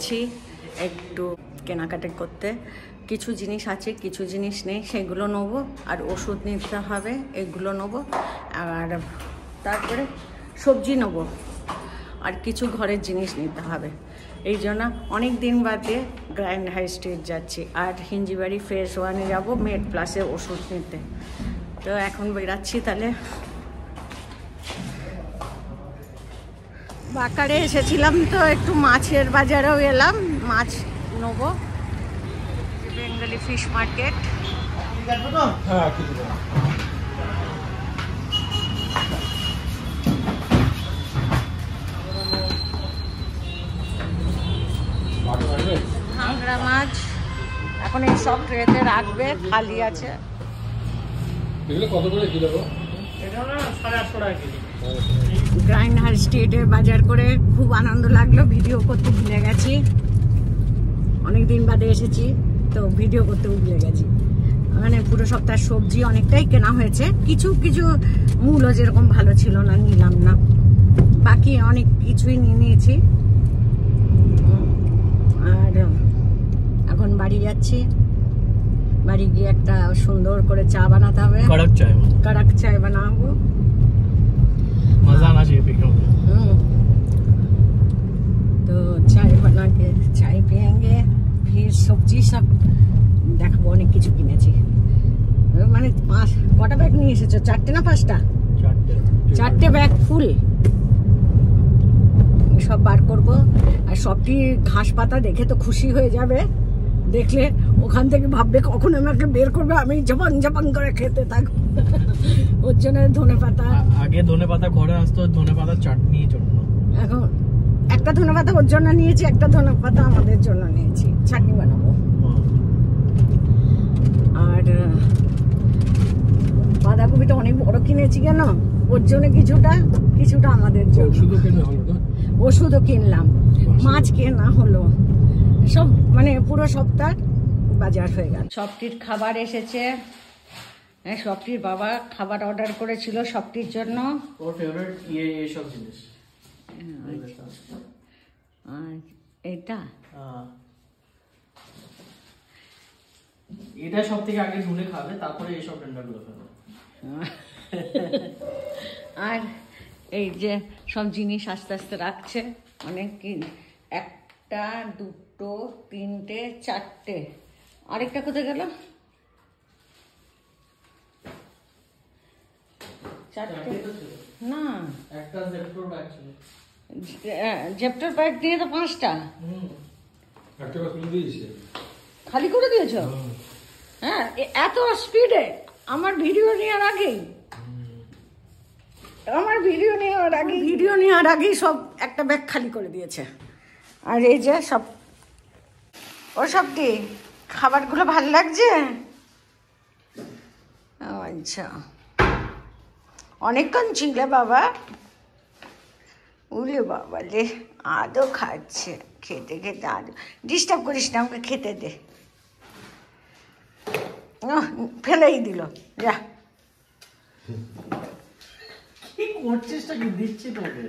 যাচ্ছি একটু কেনাকাটি করতে। কিছু জিনিস আছে, কিছু জিনিস নেই, সেগুলো নেবো। আর ওষুধ নিতে হবে, এগুলো নেবো। আর তারপরে সবজি নেবো, আর কিছু ঘরের জিনিস নিতে হবে। এই জন্য অনেক দিন বাদে গ্র্যান্ড হাই স্ট্রিট যাচ্ছি। আর হিঞ্জিবাড়ি ফেজ 1-এ যাবো মেড প্লাসে ওষুধ নিতে। তো এখন বেরাচ্ছি তাহলে। বাকারে এসেছিলাম তো একটু মাছের বাজারেও এলাম, মাছ নেবো। Bengali fish market. ভাঙড়া মাছ এখন এই সব ট্রেতে রাখবে, খালি আছে। কত করে কিলো? গ্র্যান্ড হাই স্ট্রিটে বাজার করে খুব আনন্দ লাগলো। ভিডিও করতে ভুলে গেছি, অনেকদিন বাদে এসেছি তো ভিডিও করতে ভুলে গেছি। মানে পুরো সপ্তাহ সবজি অনেকটাই কেনা হয়েছে, কিছু কিছু মূল্য যেরকম ভালো ছিল না, নিলাম না। বাকি অনেক কিছুই নিয়ে নিয়েছি। আর এখন বাড়ি যাচ্ছি, বাড়ি গিয়ে একটা সুন্দর করে চা বানাতে হবে। কড়ক চায় বানাবো, मजा आना चाहिए पीने में। तो चाय बना के चाय पियेंगे, फिर सब्जी सब देखो। অনেক কিছু কিনেছি, মানে কটা ব্যাগ নিয়ে এসেছো? 4টে না 5টা? 4টে ব্যাগ ফুল। সব বার করবো। আর সবটি ঘাস পাতা দেখে তো খুশি হয়ে যাবে, দেখলে ওখান থেকে ভাববে কখন আমাকে বের করবে, আমি জবাং জবাং করে খেতে থাকবো। ওর জন্য ধনে পাতা, আগে ধনে পাতা ঘরে আসতো, ধনে পাতা চাটনি জন্য। এখন একটা ধনে পাতা ওর জন্য নিয়েছি, একটা ধনে পাতা আমাদের জন্য নিয়েছি, চাটনি বানাবো। আর বাঁধাকপিটা অনেক বড় কিনেছি কেন, ওর জন্য কিছুটা, কিছুটা আমাদের জন্য। ওষুধও কিনলাম, মাছ কেনা হলো, সব মানে পুরো সপ্তাহ বাজার হয়ে গেল। সবটির খাবার এসেছে। সবটির বাবা খাবার অর্ডার করেছিল সবটির জন্য। ওর ফেভারিট এই সব জিনিস। এইটা এটা সব থেকে আগে ঢুলে খাবে, তারপরে এই সব ঠান্ডাগুলো খাবে। আর এই যে সব জিনিস আস্তে আস্তে রাখছে, অনেক। 1টা 2টো 3টে 4টে। আরেকটা কোথায় গেল? 4টে না, একটা জেপ্টোর ব্যাগ ছিল। জেপ্টোর ব্যাগ দিয়ে তো 5টা। একটা খুলে দিয়েছে, খালি করে দিয়েছো? হ্যাঁ, এত স্পিডে আমার ভিডিও নেওয়ার আগেই, ভিডিও নেওয়ার আগেই সব একটা ব্যাগ খালি করে দিয়েছে। আর এই যে সব, ও সবটি খাবারগুলো ভালো লাগছে। আচ্ছা, অনেকক্ষণ ছিল বাবা। উলে বাবা রে, আদৌ খাচ্ছে, খেতে খেতে আদৌ। ডিস্টার্ব করিস না, আমাকে খেতে দে। ফেলেই দিল, যা। কি করছিস? কি দিচ্ছি তোকে?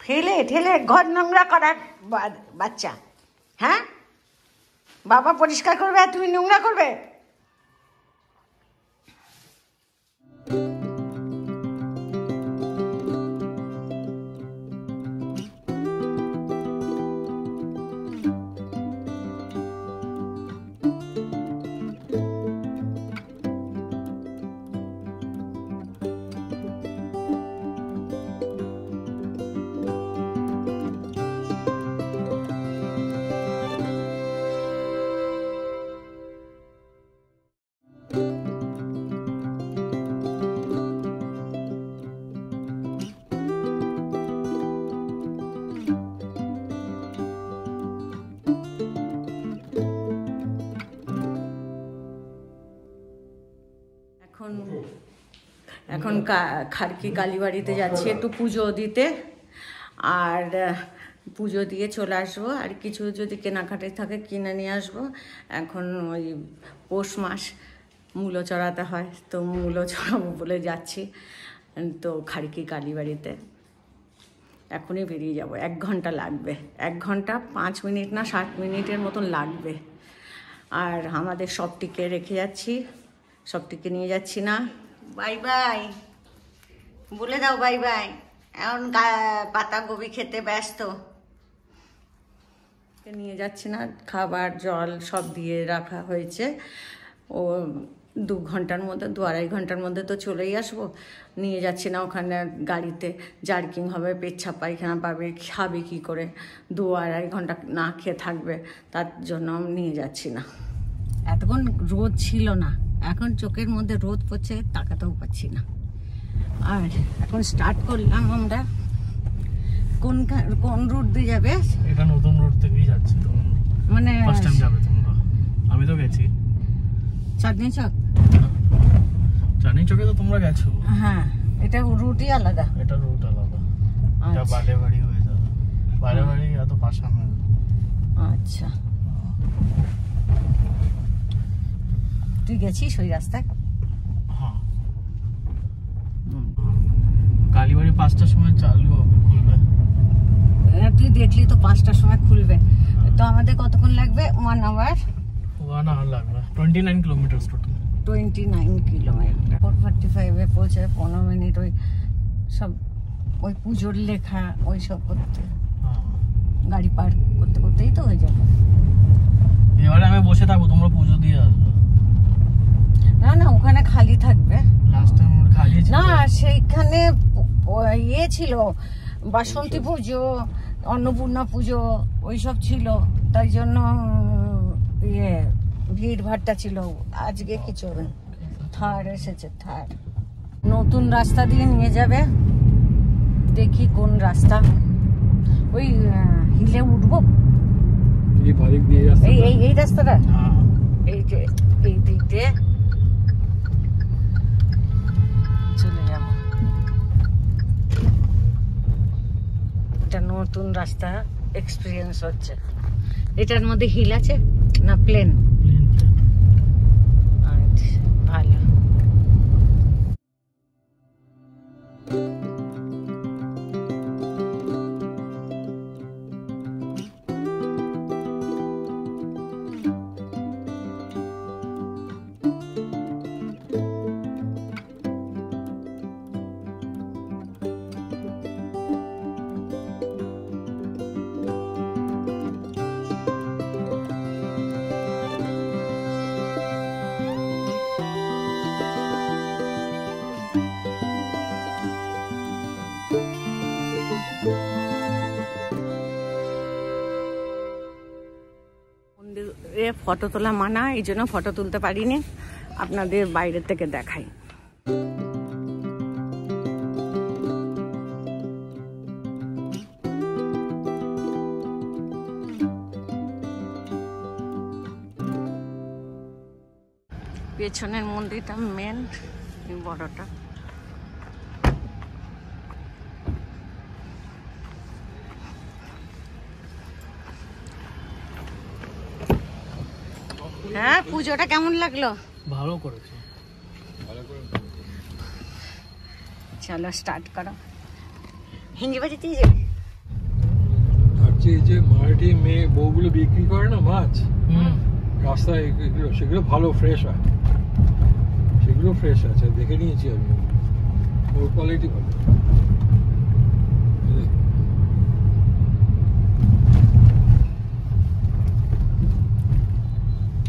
ফেলে ঠেলে ঘর নোংরা করার বাচ্চা। হ্যাঁ, বাবা পরিষ্কার করবে আর তুমি নোংরা করবে? এখন খারকি কালীবাড়িতে যাচ্ছি একটু পুজো দিতে। আর পুজো দিয়ে চলে আসবো। আর কিছু যদি কেনাকাটি থাকে কিনে নিয়ে আসবো। এখন ওই পৌষ মাস মূলো চড়াতে হয়, তো মূলো চড়াবো বলে যাচ্ছি। তো খাড়কি কালীবাড়িতে। এখনই বেরিয়ে যাব, 1 ঘন্টা লাগবে, 1 ঘন্টা 5 মিনিট না 60 মিনিটের মতন লাগবে। আর আমাদের সবটিকে রেখে যাচ্ছি, সবটিকে নিয়ে যাচ্ছি না। বাই বাই বলে দাও, বাই বাই। এখন পাতাকপি খেতে ব্যস্ত, নিয়ে যাচ্ছি না। খাবার জল সব দিয়ে রাখা হয়েছে। ও 2 ঘন্টার মধ্যে, 2-2.5 ঘন্টার মধ্যে তো চলেই আসবো। নিয়ে যাচ্ছি না, ওখানে গাড়িতে জার্কিং হবে, পেচ্ছাপ পায়খানা পাবে, খাবে কী করে? 2-2.5 ঘন্টা না খেয়ে থাকবে, তার জন্য নিয়ে যাচ্ছি না। এতক্ষণ রোদ ছিল না, এখন চোখের মধ্যে রোদ পড়ছে, তাকাতেও পাচ্ছি না। আর এখন স্টার্ট করলাম আমরা। কোন রুট দিয়ে যাবে? এটা নতুন রুট থেকেই যাচ্ছে। মানে ফার্স্ট টাইম যাবে তোমরা? আমি তো গেছি চাঁদনি চক। চাঁদনি চকে তো তোমরা গেছো। হ্যাঁ, এটা রুটই আলাদা। এটা রুট আলাদা। এটা বালেবাড়ি হয়ে যাবে। বালেবাড়ি এত পাশান হয়ে যাবে। আচ্ছা, তুই গেছিস ওই রাস্তায়? হ্যাঁ, কালীবাড়ি 5টার সময় চালু হবে, খুলবে। তুই দেখলি তো 5টার সময় খুলবে। তো আমাদের কতক্ষণ লাগবে? 1 আওয়ার 1 আওয়ার লাগবে। 29 কিলোমিটার টোটাল। 29 কিলোমিটার। 4:45-এ পৌঁছে 15 মিনিট ওই সব ওই পুজোর লেখা ওই সব করতে, গাড়ি পার করতে করতেই তো হয়ে যাবে। এবারে আমি বসে থাকবো, তোমরা পুজো দিয়ে আসবে। না না, ওখানে খালি থাকবে। লাস্ট টাইম খালি ছিল না, সেইখানে ইয়ে ছিল, বাসন্তী পুজো, অন্নপূর্ণা পুজো ওইসব ছিল, তাই জন্য ইয়ে ভিড় ভাট্টা ছিল। আজকে কিছু হবে না, থার এসেছে, থার। নতুন রাস্তা দিয়ে নিয়ে যাবে, দেখি কোন রাস্তা। ওই হিলে উঠবো, এই রাস্তাটা, এই যে এই দিক দিয়ে চলে যাব। এটা নতুন রাস্তা, এক্সপিরিয়েন্স হচ্ছে। এটার মধ্যে হিল আছে না প্লেন? আচ্ছা, ভালো। মন্দিরে ফটো তোলা মানা, এই জন্য ফটো তুলতে পারিনি, আপনাদের বাইরে থেকে দেখাই। পেছনের মন্দিরটা মেন, বড়টা। হ্যাঁ, পুজোটা কেমন লাগলো? ভালো করেছো। চলো স্টার্ট করো। হিঞ্জি বাড়িতেই যাবে। যে মারাঠি মেয়ে বউগুলো বিক্রি করে না মাছ রাস্তায়, সেগুলো ভালো ফ্রেশ হয়, সেগুলো ফ্রেশ আছে, দেখে নিয়েছি আমি, ওর কোয়ালিটি ভালো।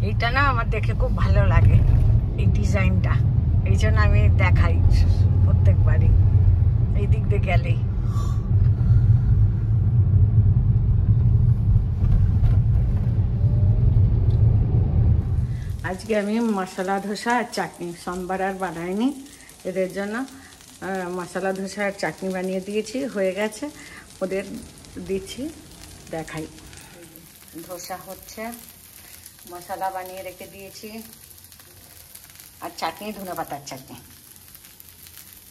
এইটা না আমার দেখে খুব ভালো লাগে, এই ডিজাইনটা, এই জন্য আমি দেখাই প্রত্যেকবারই এই দিক দিয়ে গেলেই। আজকে আমি মশলা ধোসা আর চাটনি, সোমবার আর বানাইনি এদের জন্য, মশলা ধোসা আর চাটনি বানিয়ে দিয়েছি, হয়ে গেছে, ওদের দিচ্ছি, দেখাই। ধোসা হচ্ছে, মশলা বানিয়ে রেখে দিয়েছি, আর চাটনি ধনে পাতার চাটনি,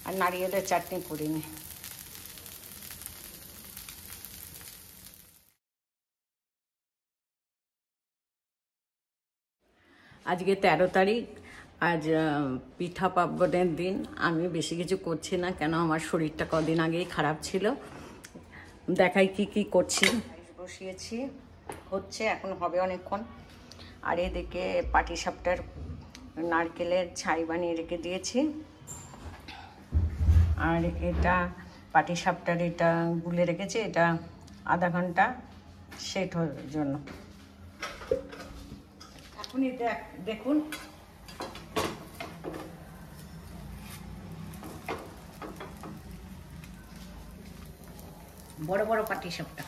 আর নারিয়েলের চাটনি করিনি। আজকে 13 তারিখ, আজ পিঠা পার্বণের দিন। আমি বেশি কিছু করছি না, কেন আমার শরীরটা কদিন আগেই খারাপ ছিল। দেখাই কি কি করছি। বসিয়েছি, হচ্ছে, এখন হবে অনেকক্ষণ। আর এদিকে পাটিসাপটার নারকেলের ছাই বানিয়ে রেখে দিয়েছি। আর এটা পাটিসাপটার এটা গুলে রেখেছি, এটা আধা ঘন্টা সেট হওয়ার জন্য। এখনই দেখুন বড় বড় পাটিসাপটা।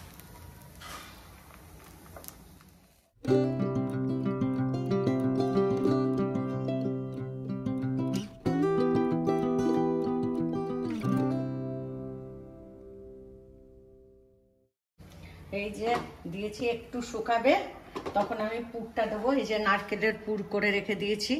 এই যে দিয়েছি, একটু শুকাবে, তখন আমি পুরটা দেবো। এই যে নারকেলের পুর করে রেখে দিয়েছি।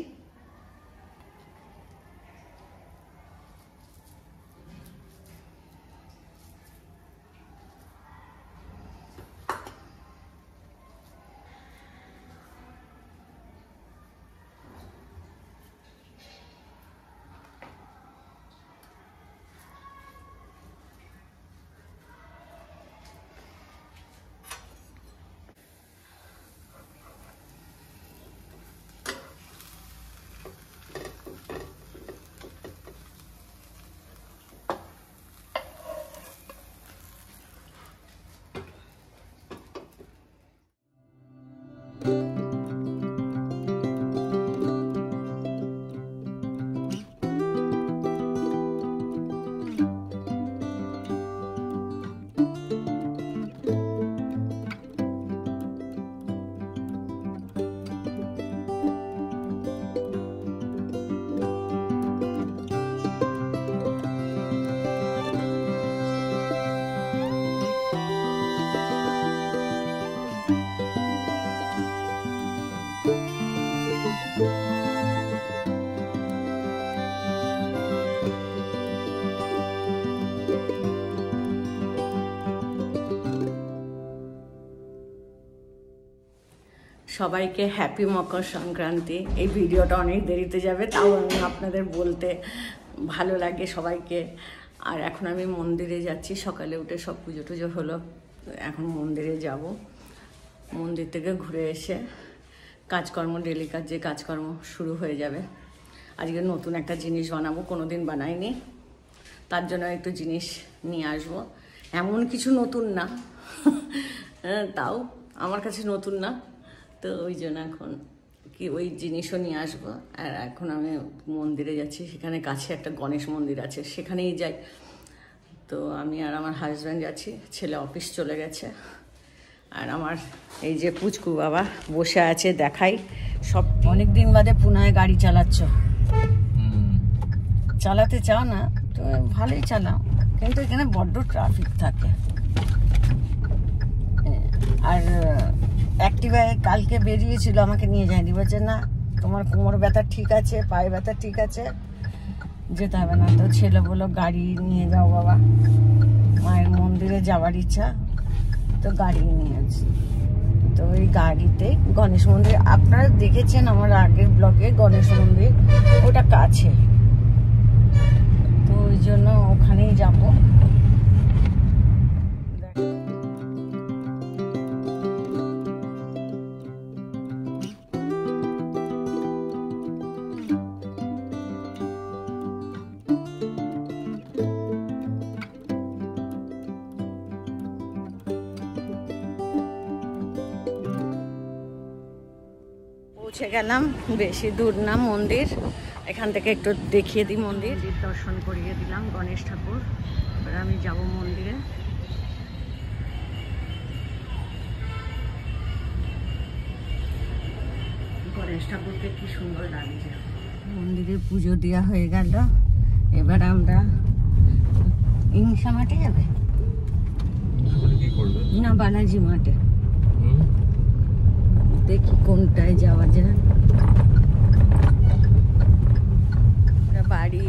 সবাইকে হ্যাপি মকর সংক্রান্তি। এই ভিডিওটা অনেক দেরিতে যাবে, তাও আমি আপনাদের বলতে ভালো লাগে সবাইকে। আর এখন আমি মন্দিরে যাচ্ছি, সকালে উঠে সব পুজো টুজো হলো, এখন মন্দিরে যাব। মন্দির থেকে ঘুরে এসে কাজকর্ম, ডেলি যে কাজকর্ম শুরু হয়ে যাবে। আজকে নতুন একটা জিনিস বানাবো, কোনো দিন বানাইনি, তার জন্য একটু জিনিস নিয়ে আসবো। এমন কিছু নতুন না, তাও আমার কাছে নতুন না, তো ওই জন্য এখন কি ওই জিনিসও নিয়ে আসবো। আর এখন আমি মন্দিরে যাচ্ছি, সেখানে কাছে একটা গণেশ মন্দির আছে, সেখানেই যাই। তো আমি আর আমার হাজব্যান্ড যাচ্ছি, ছেলে অফিস চলে গেছে। আর আমার এই যে পুচকু বাবা বসে আছে, দেখাই সব। অনেক দিন বাদে পুনায় গাড়ি চালাচ্ছ, চালাতে চাও না তো ভালোই চালাও, কিন্তু এখানে বড্ড ট্রাফিক থাকে। আর অ্যাক্টিভায় কালকে বেরিয়েছিল, আমাকে নিয়ে যায়নি, বলছে না তোমার কোমর ব্যথা ঠিক আছে, পায়ে ব্যথা ঠিক আছে, যেতে হবে না। তো ছেলে বললো গাড়ি নিয়ে যাও বাবা, মায়ের মন্দিরে যাওয়ার ইচ্ছা, তো গাড়ি নিয়ে আসি। তো ওই গাড়িতে গণেশ মন্দির, আপনারা দেখেছেন আমার আগের ব্লগে, গণেশ মন্দির ওটা কাছে, তো ওই জন্য ওখানেই যাবো। পৌঁছে গেলাম, বেশি দূর না মন্দির, এখান থেকে একটু দেখিয়ে দিই মন্দির। দর্শন করিয়ে দিলাম গণেশ ঠাকুর, এবার আমি যাব মন্দিরে। গণেশ ঠাকুরকে কি সুন্দর লাগছে। মন্দিরে পুজো দেওয়া হয়ে গেল, এবার আমরা ইংসা মাঠে যাবে না বালাজি মাঠে, দেখি কোনটায় যাওয়া যায়। বাড়ি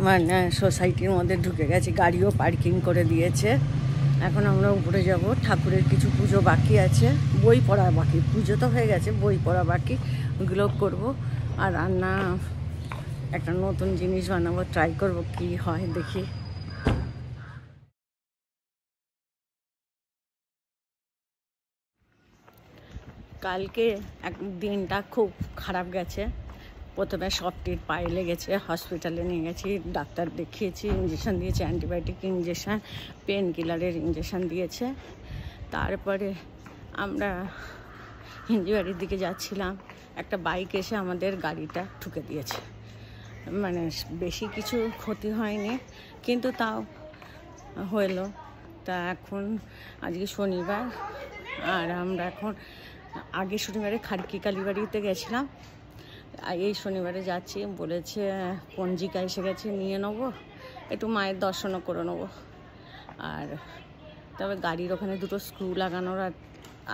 মানে সোসাইটির মধ্যে ঢুকে গেছে, গাড়িও পার্কিং করে দিয়েছে। এখন আমরা উপরে যাব, ঠাকুরের কিছু পুজো বাকি আছে, বই পড়া বাকি, পুজো তো হয়ে গেছে, বই পড়া বাকি, ওগুলো করবো। আর রান্না একটা নতুন জিনিস বানাবো, ট্রাই করব কি হয় দেখি। কালকে এক দিনটা খুব খারাপ গেছে। প্রথমে সবটির পায়ে লেগেছে, হসপিটালে নিয়ে গেছি, ডাক্তার দেখিয়েছি, ইঞ্জেকশন দিয়েছে, অ্যান্টিবায়োটিক ইঞ্জেকশন, পেন কিলারের ইঞ্জেকশন দিয়েছে। তারপরে আমরা হিঞ্জিবাড়ির দিকে যাচ্ছিলাম, একটা বাইক এসে আমাদের গাড়িটা ঠুকে দিয়েছে। মানে বেশি কিছু ক্ষতি হয়নি, কিন্তু তাও হলো। তা এখন আজকে শনিবার, আর আমরা এখন আগে শনিবারে খাড়কি কালীবাড়িতে গেছিলাম, এই শনিবারে যাচ্ছি। বলেছে পঞ্জিকা এসে গেছে, নিয়ে নেবো, একটু মায়ের দর্শনও করে নেবো। আর তবে গাড়ির ওখানে দুটো স্ক্রু লাগানোর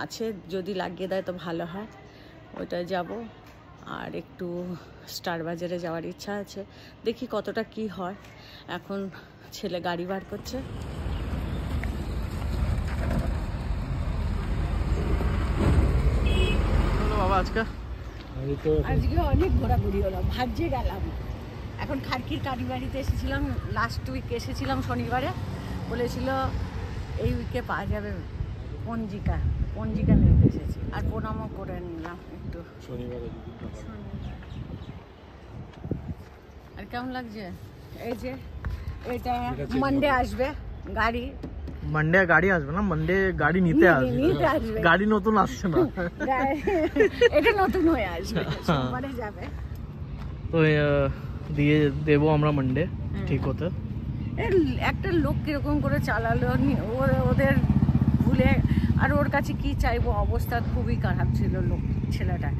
আছে, যদি লাগিয়ে দেয় তো ভালো হয়, ওইটায় যাব। আর একটু স্টার বাজারে যাওয়ার ইচ্ছা আছে, দেখি কতটা কি হয়। এখন ছেলে গাড়ি বার করছে। বাবা আজকে অনেক ঘোরাঘুরি হলো, ভাজ্যে গেলাম। এখন খাড়কির কালীবাড়িতে এসেছিলাম, লাস্ট উইক এসেছিলাম শনিবারে, বলেছিল এই উইকে পাওয়া যাবে পঞ্জিকা নিতে এসেছি, আর প্রণামও করে নিলাম একটু। আর কেমন লাগছে? এই যে এটা মানডে আসবে গাড়ি, মানডে গাড়ি আসবে না, মানডে গাড়ি নিতে আসবে, গাড়ি নতুন আসছে না, এটা নতুন হয়ে আসবে, সোমবারে যাবে। তো দিয়ে দেবো আমরা মানডে ঠিক হতে। একটা লোক কিরকম করে চালালো ওদের ভুলে, আর ওর কাছে কি চাইবো, অবস্থা খুবই খারাপ ছিল ছেলেটা,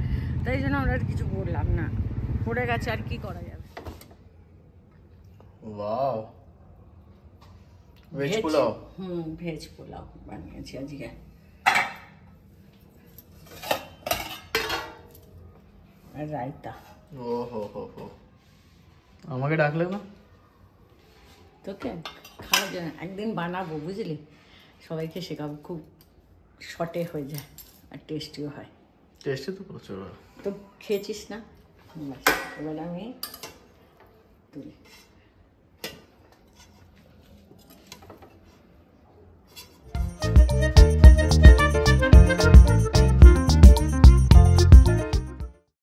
তাই জন্য আমরা আর কিছু বললাম না, পড়ে গেছে, আর কি করা যাবে। Wow, veg pulao. Veg pulao বানিয়েছি আজকে। আর রায়তা। ও হো হো হো, আমাকে ডাকলে না? তোকে খাওয়ার জন্য একদিন বানাবো, বুঝলি, সবাইকে শেখাবো, খুব শর্টে হয়ে যায় আর টেস্টিও হয়। টেস্টি তো প্রচুর। তো খেয়েছিস না? এবার আমি তুলি।